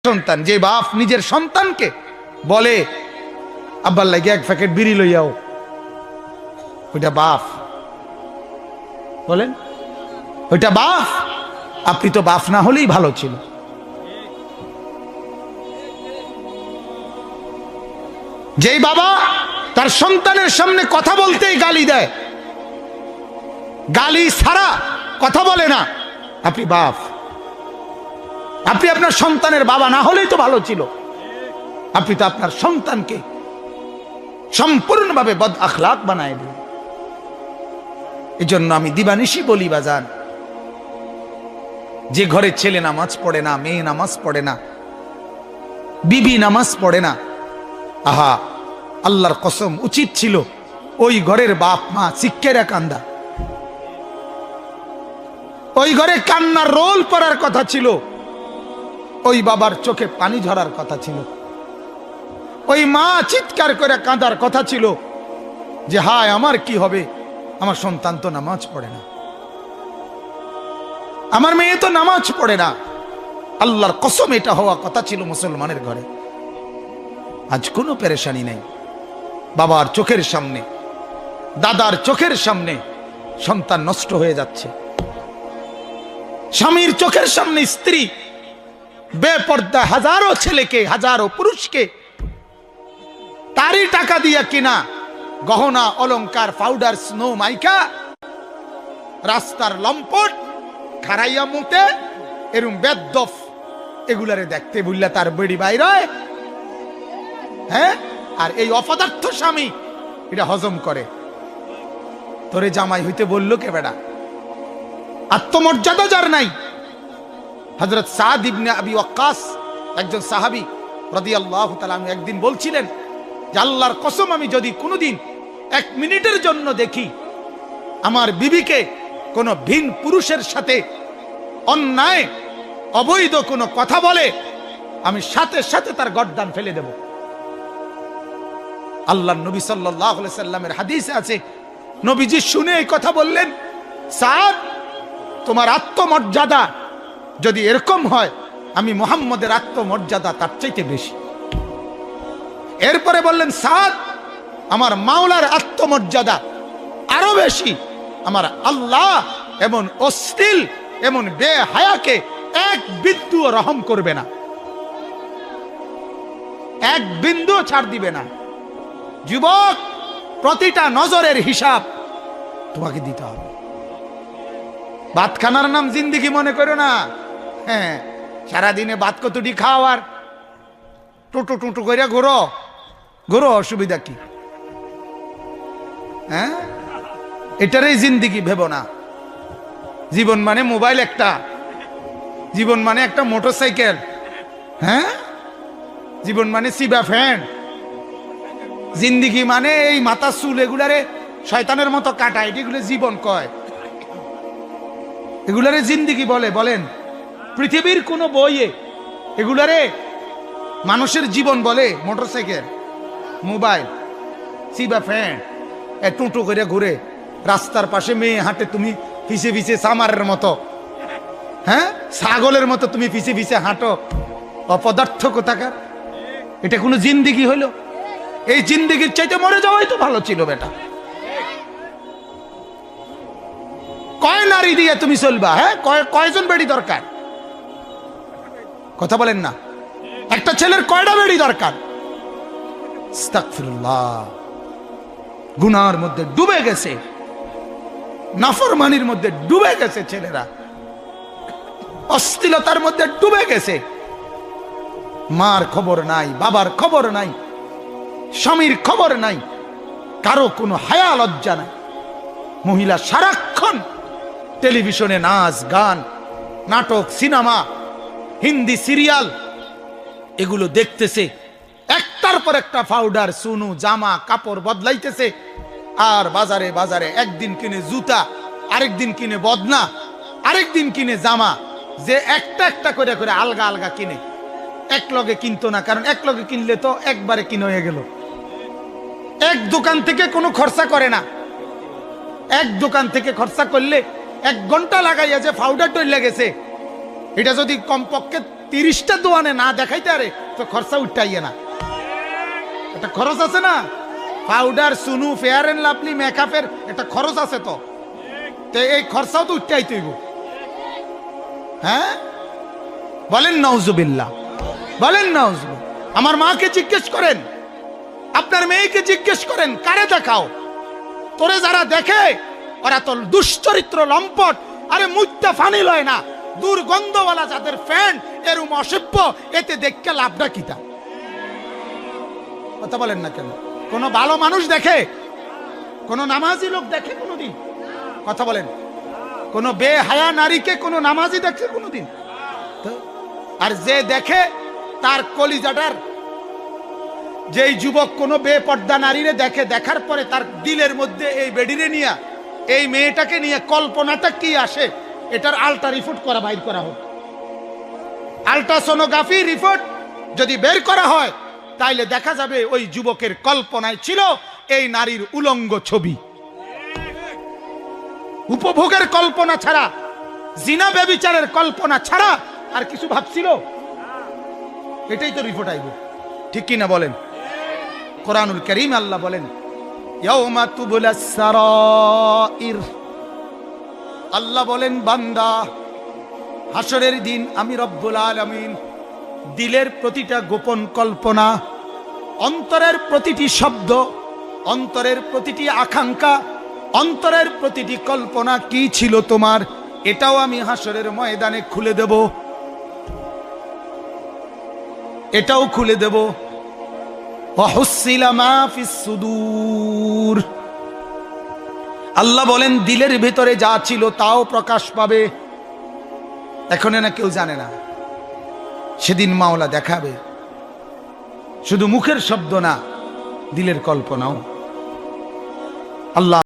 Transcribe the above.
সন্তান, যে বাপ নিজের সন্তানকে বলে আব্বার লাগে এক প্যাকেট বিড়ি লইয়াও, ওইটা বাপ? বলেন, ওইটা বাপ? আপনি তো বাপ না হলেই ভালো ছিল। যেই বাবা তার সন্তানের সামনে কথা বলতেই গালি দেয়, গালি ছাড়া কথা বলে না, আপনি বাপ? আপনি আপনার সন্তানের বাবা না হলেই তো ভালো ছিল। আপনি তো আপনার সন্তানকে সম্পূর্ণভাবে বদ আখলাক বানায় দিন। এই জন্য আমি দিবানিশি বলি বাজান, যে ঘরে ছেলে নামাজ পড়ে না, মেয়ে নামাজ পড়ে না, বিবি নামাজ পড়ে না, আহা আল্লাহর কসম উচিত ছিল ওই ঘরের বাপ মা শিক্ষেরা কান্দা, ওই ঘরে কান্নার রোল পড়ার কথা ছিল, ওই বাবার চোখে পানি ঝরার কথা ছিল, ওই মা চিৎকার করে কাঁদার কথা ছিল যে হায় আমার কি হবে, আমার সন্তান তো নামাজ পড়ে না, আমার মেয়ে তো নামাজ পড়ে না। আল্লাহর কসম এটা হওয়া কথা ছিল মুসলমানের ঘরে। আজ কোনো পেরেশানি নেই। বাবার চোখের সামনে, দাদার চোখের সামনে সন্তান নষ্ট হয়ে যাচ্ছে, স্বামীর চোখের সামনে স্ত্রী বেপর্দা হাজারো ছেলেকে, হাজারো পুরুষকে তারই টাকা দিয়া কিনা গহনা অলংকার পাউডার স্নো মাইকা রাস্তার লম্পট খারাইয়া মুতে এরম বেদফ এগুলারে দেখতে বুঝলা তার বেড়ি বাইরে, হ্যাঁ? আর এই অপদার্থ স্বামী এটা হজম করে। তোরে জামাই হইতে বললো কে বেড়া? আত্মমর্যাদা যার নাই। হযরত সাদ ইবনে আবি ওয়াক্কাস একজন সাহাবী রাদিয়াল্লাহু তাআলা আনহু একদিন বলছিলেন যে আল্লাহর কসম আমি যদি কোনোদিন 1 মিনিটের জন্য দেখি আমার বিবিকে কোনো ভিন পুরুষের সাথে অন্যায় অবৈধ কোনো কথা বলে, আমি সাথে সাথে তার গর্দান ফেলে দেব। আল্লাহর নবী সাল্লাল্লাহু আলাইহি সাল্লামের হাদিসে আছে, নবীজি শুনে এই কথা বললেন, সাদ তোমার আত্মমর্যাদা যদি এরকম হয়, আমি মুহাম্মদের আত্মমর্যাদা তার চাইতে বেশি। এরপরে বললেন, সাদ আমার মাওলার আত্মমর্যাদা আরো বেশি। আমার আল্লাহ এমন অশ্লীল, এমন বেহায়াকে এক বিন্দু রহম করবে না, এক বিন্দু ছাড় দিবে না। যুবক, প্রতিটা নজরের হিসাব তোমাকে দিতে হবে। ভাত খানার নাম জিন্দিগি মনে করো না। হ্যাঁ, সারাদিনে ভাত কতটি খাও আর টুটু টুটু করে ঘুরো ঘুরো, অসুবিধা কি? হ্যাঁ, এটারই জিন্দিগি ভেবো না। জীবন মানে মোবাইল একটা, জীবন মানে একটা মোটরসাইকেল, হ্যাঁ, জীবন মানে সিবা ফ্যান, জিন্দিগি মানে এই মাথা চুল এগুলারে শয়তানের মতো কাটা, এগুলো জীবন কয়, এগুলারে জিন্দিগি বলে? বলেন পৃথিবীর কোন বইয়ে এগুলারে মানুষের জীবন বলে? মোটরসাইকেল, মোবাইল, সিবা ফ্যান, টুটু করে ঘুরে রাস্তার পাশে মেয়ে হাঁটে, তুমি পিছে পিছে সামারের মতো, হ্যাঁ, ছাগলের মতো তুমি পিছে পিছে হাঁটো, অপদার্থ কোথাকার। এটা কোনো জিন্দিগি হইল? এই জিন্দিগির চাইতে মরে যাওয়াই তো ভালো ছিল বেটা। কয় নারী দিয়ে তুমি চলবা? হ্যাঁ, কয়জন বেড়ি দরকার? কথা বলেন না। একটা ছেলের কয়টা বেড়ি দরকার? আস্তাগফিরুল্লাহ। গুনার মধ্যে ডুবে গেছে, নাফরমানির মধ্যে ডুবে গেছে ছেলেরা, অশ্লীলতার মধ্যে ডুবে গেছে। মার খবর নাই, বাবার খবর নাই, স্বামীর খবর নাই, কারো কোনো হায়া লজ্জা নাই। মহিলা সারাক্ষণ টেলিভিশনে নাচ গান, নাটক, সিনেমা, হিন্দি সিরিয়াল এগুলো দেখতেছে, একটার পর একটা পাউডার, সুনু, জামা কাপড় বদলাইতেছে। আর বাজারে বাজারে একদিন কিনে জুতা, আরেকদিন কিনে বদনা, আরেকদিন কিনে জামা, যে একটা একটা করে করে আলগা আলগা কিনে। এক লগে কিনতো না, কারণ এক লগে কিনলে তো একবারে কিনে হয়ে গেল। এক দোকান থেকে কোনো খরচা করে না, এক দোকান থেকে খরচা করলে 1 ঘন্টা লাগাইয়া যে পাউডার তৈরি গেছে, এটা যদি কমপক্ষে 30টা দোয়ানে না দেখাইতে আরে তো খরচা উঠাইয়ে না, একটা খরচ আছে না, পাউডার সুনু ফেয়ার এন্ড লাভলি মেকআপের একটা খরচ আছে, তো এই খরচাও তো উঠাই তৈব। হ্যাঁ বলেন নাউজুবিল্লাহ, বলেন নাউজুবিল্লাহ। আমার মাকে জিজ্ঞেস করেন, আপনার মেয়েকে জিজ্ঞেস করেন, কারে দেখাও? তোরে যারা দেখে ওরা তো দুশ্চরিত্র লম্পট, আরে মুত্তা ফানি লয় না, দুর্গন্ধওয়ালা যাদের ফ্যান্ড এরম অসভ্য, এতে দেখতে লাভটা কিতা? কথা বলেন না কেন? কোন ভালো মানুষ দেখে? কোন নামাজি লোক দেখে কোনদিন? কথা বলেন। কোন বেহায়া নারীকে কোন নামাজি দেখে কোনদিন? আর যে দেখে তার কলিজাটার, যেই যুবক কোন বেপর্দা নারীরে দেখে, দেখার পরে তার দিলের মধ্যে এই বেডিরে নিয়ে, এই মেয়েটাকে নিয়ে কল্পনাটা কি আসে, এটার আল্ট্রা রিপোর্ট করা বাইর করা হোক। আল্ট্রাসোনোগ্রাফি রিপোর্ট যদি বের করা হয়, তাইলে দেখা যাবে ওই যুবকের কল্পনায় ছিল এই নারীর উলঙ্গ ছবি। উপভোগের কল্পনা ছাড়া, জিনা ব্যভিচারের কল্পনা ছাড়া আর কিছু ভাবছিল? এটাই তো রিপোর্ট আইব, ঠিক কি না বলেন? কোরআনুল কারীম আল্লাহ বলেন, ইয়াউমা তুবলাস সারাইর, আল্লাহ বলেন বান্দা, হাসরের দিন আমি রব্বুল আলামিন দিলের প্রতিটা গোপন কল্পনা, অন্তরের প্রতিটি শব্দ, অন্তরের প্রতিটি আকাঙ্ক্ষা, অন্তরের প্রতিটি কল্পনা কি ছিল তোমার, এটাও আমি হাসরের ময়দানে খুলে দেব, এটাও খুলে দেব। ওয়াহুসিলা মা ফিস সুদূর, আল্লাহ বলেন দিলের ভিতরে যা ছিল তাও প্রকাশ পাবে। এখন না কেউ জানে না, সেদিন মাওলা দেখাবে, শুধু মুখের শব্দ না, দিলের কল্পনাও। আল্লাহ